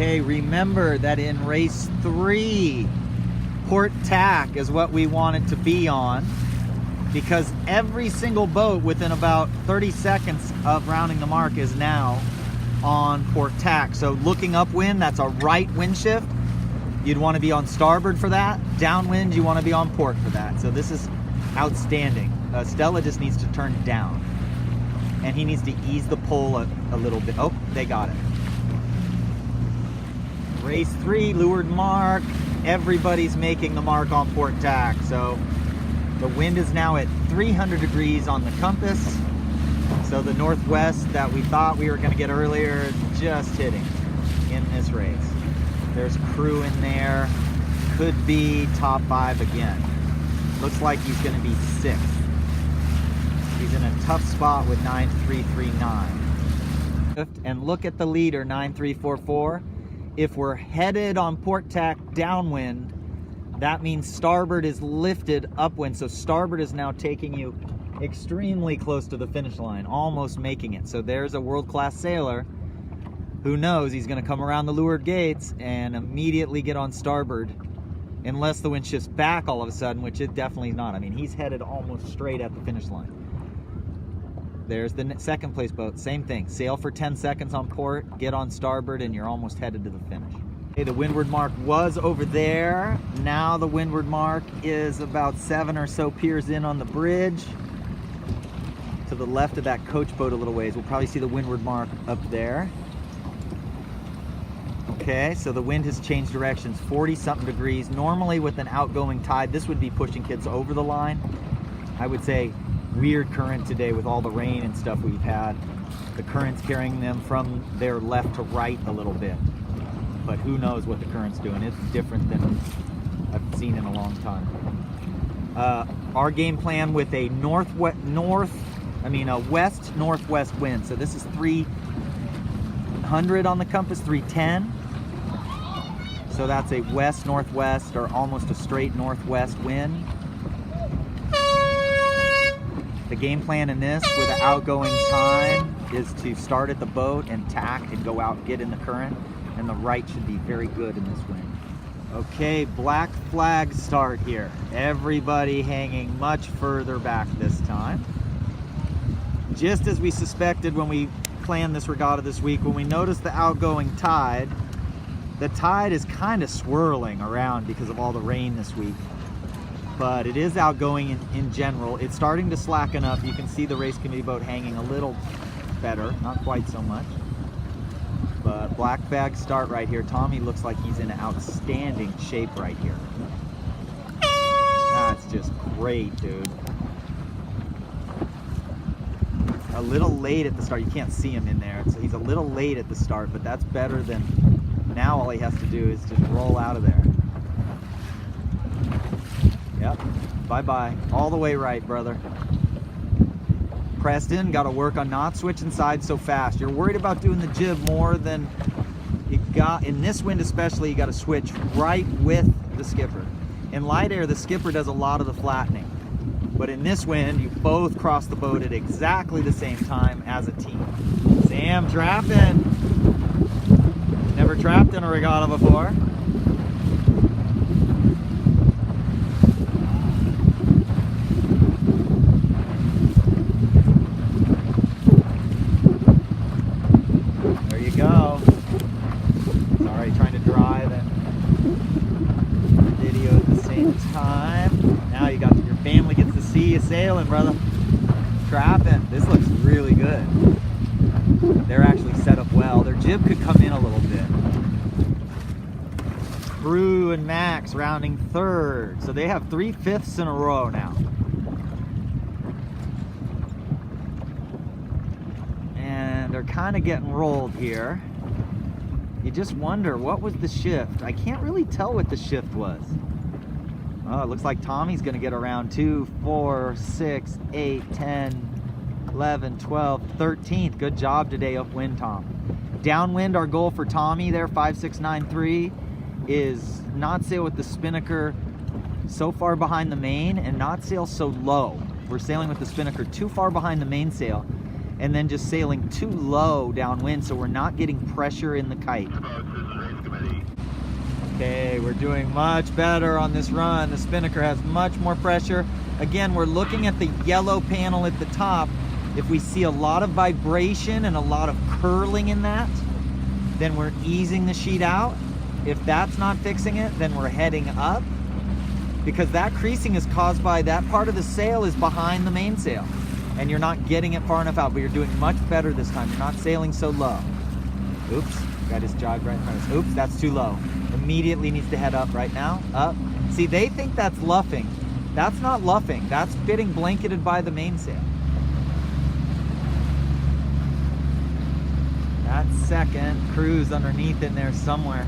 Okay, remember that in race 3, port tack is what we want it to be on, because every single boat within about 30 seconds of rounding the mark is now on port tack. So looking upwind, that's a right wind shift. You'd want to be on starboard for that. Downwind, you want to be on port for that. So this is outstanding. Stella just needs to turn down, and he needs to ease the pole a little bit. Oh, they got it. Race 3, leeward mark. Everybody's making the mark on port tack. So the wind is now at 300 degrees on the compass. So the northwest that we thought we were going to get earlier, just hitting in this race. There's crew in there. Could be top 5 again. Looks like he's going to be 6th. He's in a tough spot with 9339. And look at the leader, 9344. If we're headed on port tack downwind, that means starboard is lifted upwind. So starboard is now taking you extremely close to the finish line, almost making it. So there's a world-class sailor who knows he's going to come around the leeward gates and immediately get on starboard, unless the wind shifts back all of a sudden, which it definitely is not. I mean, he's headed almost straight at the finish line. There's the second place boat, same thing. Sail for 10 seconds on port, get on starboard, and you're almost headed to the finish. Okay, the windward mark was over there. Now the windward mark is about 7 or so piers in on the bridge. To the left of that coach boat a little ways. We'll probably see the windward mark up there. Okay, so the wind has changed directions, 40-something degrees. Normally with an outgoing tide, this would be pushing kids over the line. I would say weird current today with all the rain and stuff we've had. The current's carrying them from their left to right a little bit. But who knows what the current's doing. It's different than I've seen in a long time. Our game plan with a west-northwest wind. So this is 300 on the compass, 310. So that's a west-northwest or almost a straight northwest wind. The game plan in this with an outgoing time is to start at the boat and tack and go out and get in the current, and the right should be very good in this wind. Okay, black flag start here. Everybody hanging much further back this time. Just as we suspected when we planned this regatta this week, when we noticed the outgoing tide, the tide is kind of swirling around because of all the rain this week. But it is outgoing in general. It's starting to slacken up. You can see the race committee boat hanging a little better, not quite so much. But black flag start right here. Tommy looks like he's in outstanding shape right here. That's just great, dude. A little late at the start. You can't see him in there. So he's a little late at the start, but that's better than now. All he has to do is just roll out of there. Yep, bye-bye. All the way right, brother. Preston, got to work on not switching sides so fast. You're worried about doing the jib more than you got. In this wind especially, you got to switch right with the skipper. In light air, the skipper does a lot of the flattening. But in this wind, you both cross the boat at exactly the same time as a team. Sam trapping. Never trapped in a regatta before. Go. Sorry, trying to drive and video at the same time. Now you got your family gets to see you sailing, brother. Trapping. This looks really good. They're actually set up well. Their jib could come in a little bit. Prue and Max rounding 3rd. So they have 3 fifths in a row now. They're kind of getting rolled here. You just wonder, what was the shift? I can't really tell what the shift was. Oh, it looks like Tommy's going to get around 2, 4, 6, 8, 10, 11, 12, 13th. Good job today upwind, Tom. Downwind, our goal for Tommy there, 5693, is not sail with the spinnaker so far behind the main and not sail so low. We're sailing with the spinnaker too far behind the mainsail. and then just sailing too low downwind, so we're not getting pressure in the kite. Okay, we're doing much better on this run. The spinnaker has much more pressure. Again, we're looking at the yellow panel at the top. If we see a lot of vibration and a lot of curling in that, then we're easing the sheet out. If that's not fixing it, then we're heading up, because that creasing is caused by that part of the sail is behind the mainsail, and you're not getting it far enough out, but you're doing much better this time. You're not sailing so low. Oops, I just jogged right in front of us. Oops, that's too low. Immediately needs to head up right now, up. See, they think that's luffing. That's not luffing, that's getting blanketed by the mainsail. That second cruise underneath in there somewhere.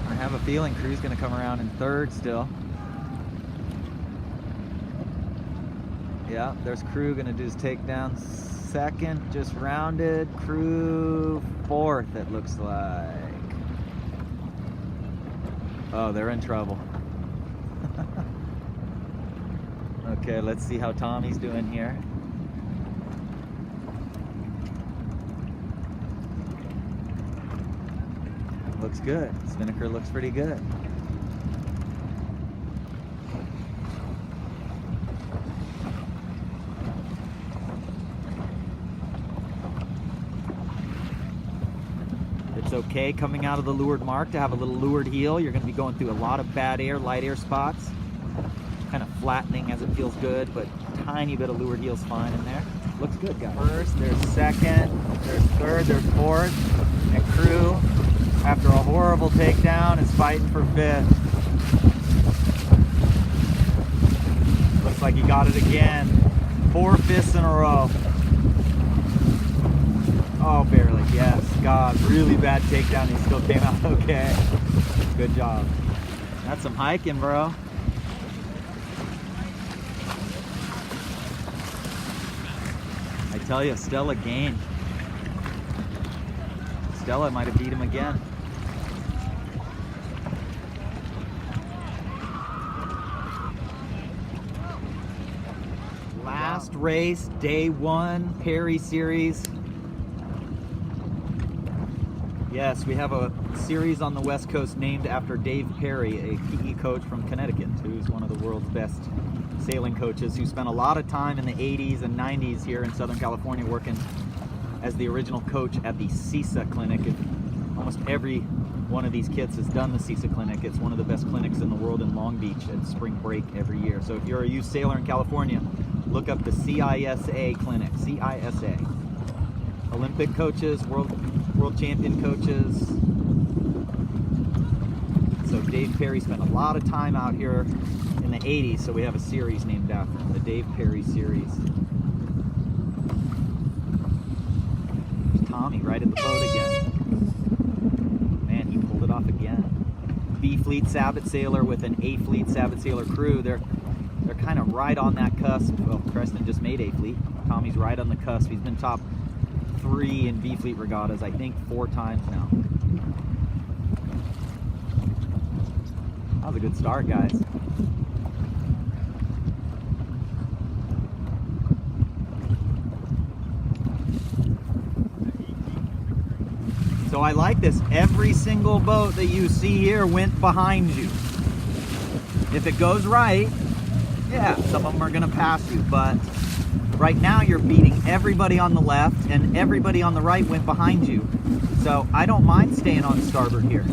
I have a feeling crew's gonna come around in third still. Yeah, there's crew gonna do his takedown. Second, just rounded. Crew fourth, it looks like. Oh, they're in trouble. Okay, let's see how Tommy's doing here. Looks good. Spinnaker looks pretty good. It's okay coming out of the leeward mark to have a little leeward heel. You're going to be going through a lot of bad air, light air spots. Kind of flattening as it feels good, but tiny bit of leeward heel's fine in there. Looks good, guys. First, there's second, there's third, there's fourth, and crew, after a horrible takedown, is fighting for fifth. Looks like he got it again. 4 fifths in a row. Oh, barely, yes. God, really bad takedown. He still came out okay. Good job. That's some hiking, bro. I tell you, Stella gained. Stella might have beat him again. Last race, day 1, Perry Series. Yes, we have a series on the West Coast named after Dave Perry, a PE coach from Connecticut, who's one of the world's best sailing coaches, who spent a lot of time in the 80s and 90s here in Southern California working as the original coach at the CISA clinic. Almost every one of these kids has done the CISA clinic. It's one of the best clinics in the world in Long Beach at spring break every year. So if you're a youth sailor in California, look up the CISA clinic, CISA. Olympic coaches, world champion coaches. So Dave Perry spent a lot of time out here in the 80s, so we have a series named after him, the Dave Perry series. There's Tommy right at the boat again. Man, he pulled it off again. B Fleet Sabot sailor with an A Fleet Sabot sailor crew. They're kind of right on that cusp. Well, Preston just made A Fleet. Tommy's right on the cusp. He's been top 3 in B Fleet regattas, I think 4 times now. That was a good start, guys. So I like this. Every single boat that you see here went behind you. If it goes right, yeah, some of them are going to pass you, but right now you're beating everybody on the left, and everybody on the right went behind you. So I don't mind staying on starboard here.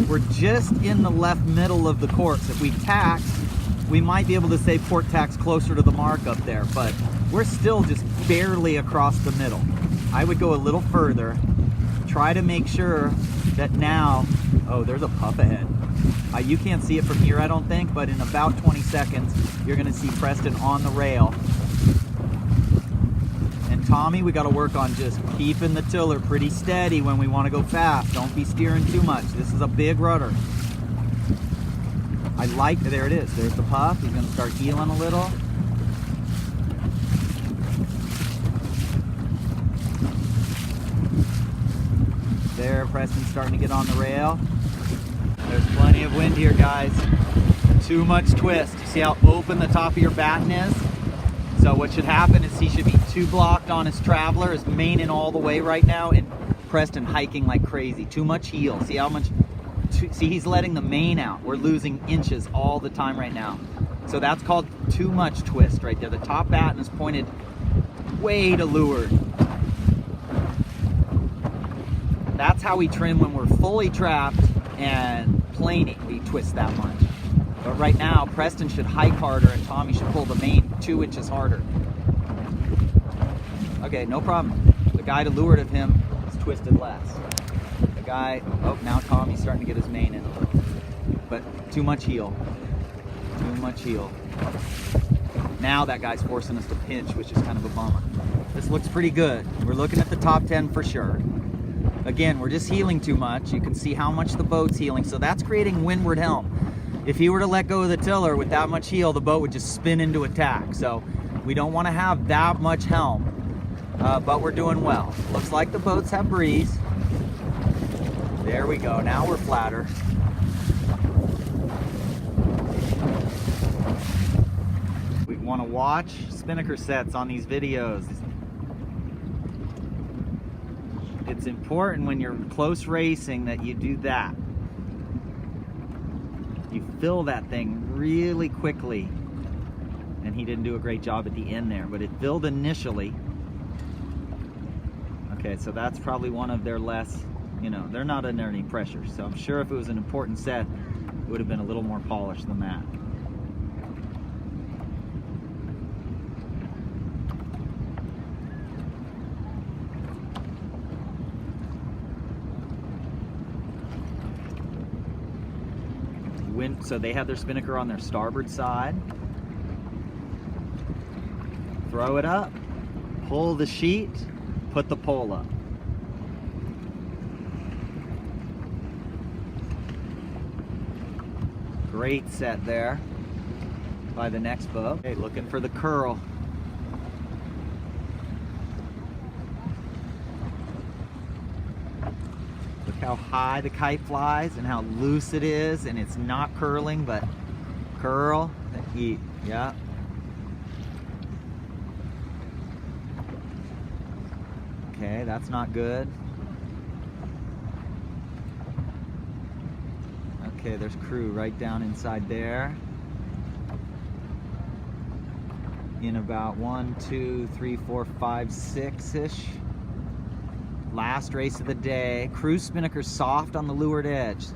We're just in the left middle of the course. If we tack, we might be able to say port tack's closer to the mark up there, but we're still just barely across the middle. I would go a little further, try to make sure that now, oh, there's a puff ahead. You can't see it from here, I don't think, but in about 20 seconds, you're gonna see Preston on the rail. And Tommy, we gotta work on just keeping the tiller pretty steady when we wanna go fast. Don't be steering too much. This is a big rudder. I like, there it is. There's the puff. He's gonna start heeling a little. There, Preston's starting to get on the rail. There's plenty of wind here, guys. Too much twist. You see how open the top of your batten is? So what should happen is he should be too blocked on his traveler, is maining all the way right now, and Preston hiking like crazy. Too much heel. See how much, see, he's letting the main out. We're losing inches all the time right now. So that's called too much twist right there. The top batten is pointed way to leeward. That's how we trim when we're fully trapped and planing. We twist that much. But right now, Preston should hike harder and Tommy should pull the main 2 inches harder. Okay, no problem. The guy to leeward of him is twisted less. The guy, oh, now Tommy's starting to get his main in a little. But too much heel. Too much heel. Now that guy's forcing us to pinch, which is kind of a bummer. This looks pretty good. We're looking at the top 10 for sure. Again, we're just heeling too much. You can see how much the boat's heeling. So that's creating windward helm. If he were to let go of the tiller with that much heel, the boat would just spin into attack. So we don't want to have that much helm, but we're doing well. Looks like the boats have breeze. There we go. Now we're flatter. We want to watch spinnaker sets on these videos. It's important when you're close racing that you do that. You fill that thing really quickly. And he didn't do a great job at the end there, but it filled initially. Okay, so that's probably one of their less, you know, they're not under any pressure. So I'm sure if it was an important set, it would have been a little more polished than that. So they have their spinnaker on their starboard side. Throw it up, pull the sheet, put the pole up. Great set there by the next boat. Okay, looking for the curl. How high the kite flies and how loose it is, and it's not curling but curl and eat. Yeah. Okay, that's not good. Okay, there's crew right down inside there. In about 1, 2, 3, 4, 5, 6-ish. Last race of the day. Cruise spinnaker soft on the leeward edge.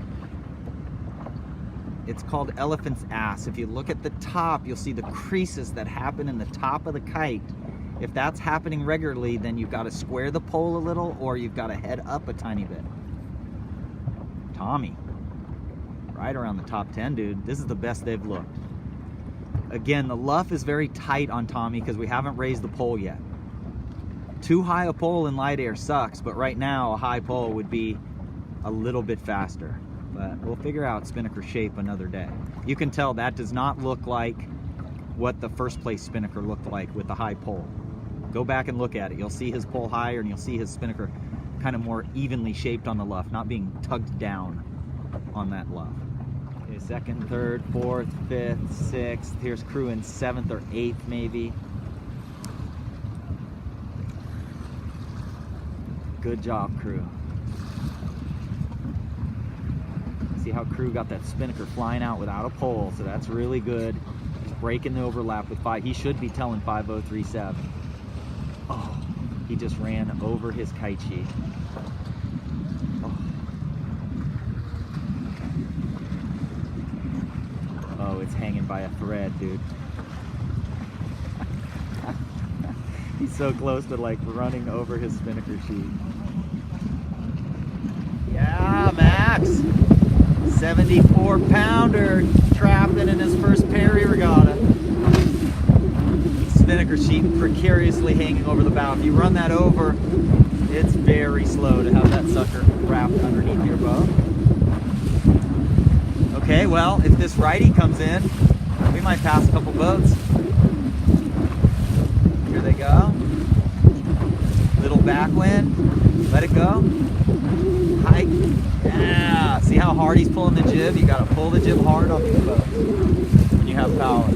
It's called elephant's ass. If you look at the top, you'll see the creases that happen in the top of the kite. If that's happening regularly, then you've got to square the pole a little, or you've got to head up a tiny bit. Tommy, right around the top 10, dude. This is the best they've looked. Again, the luff is very tight on Tommy because we haven't raised the pole yet. Too high a pole in light air sucks, but right now a high pole would be a little bit faster. But we'll figure out spinnaker shape another day. You can tell that does not look like what the first place spinnaker looked like with the high pole. Go back and look at it. You'll see his pole higher and you'll see his spinnaker kind of more evenly shaped on the luff, not being tugged down on that luff. Okay, second, third, fourth, fifth, sixth. Here's crew in 7th or 8th maybe. Good job, crew. See how crew got that spinnaker flying out without a pole, so that's really good. He's breaking the overlap with 5. He should be telling 5037. Oh, he just ran over his kite sheet. Oh, it's hanging by a thread, dude. He's so close to like running over his spinnaker sheet. Yeah, Max. 74-pounder trapping in his first Perry Regatta. Spinnaker sheet precariously hanging over the bow. If you run that over, it's very slow to have that sucker wrapped underneath your boat. Okay, well, if this righty comes in, we might pass a couple boats. Here they go. Little backwind. Let it go. Hike. Yeah. See how hard he's pulling the jib? You got to pull the jib hard on these boats when you have power.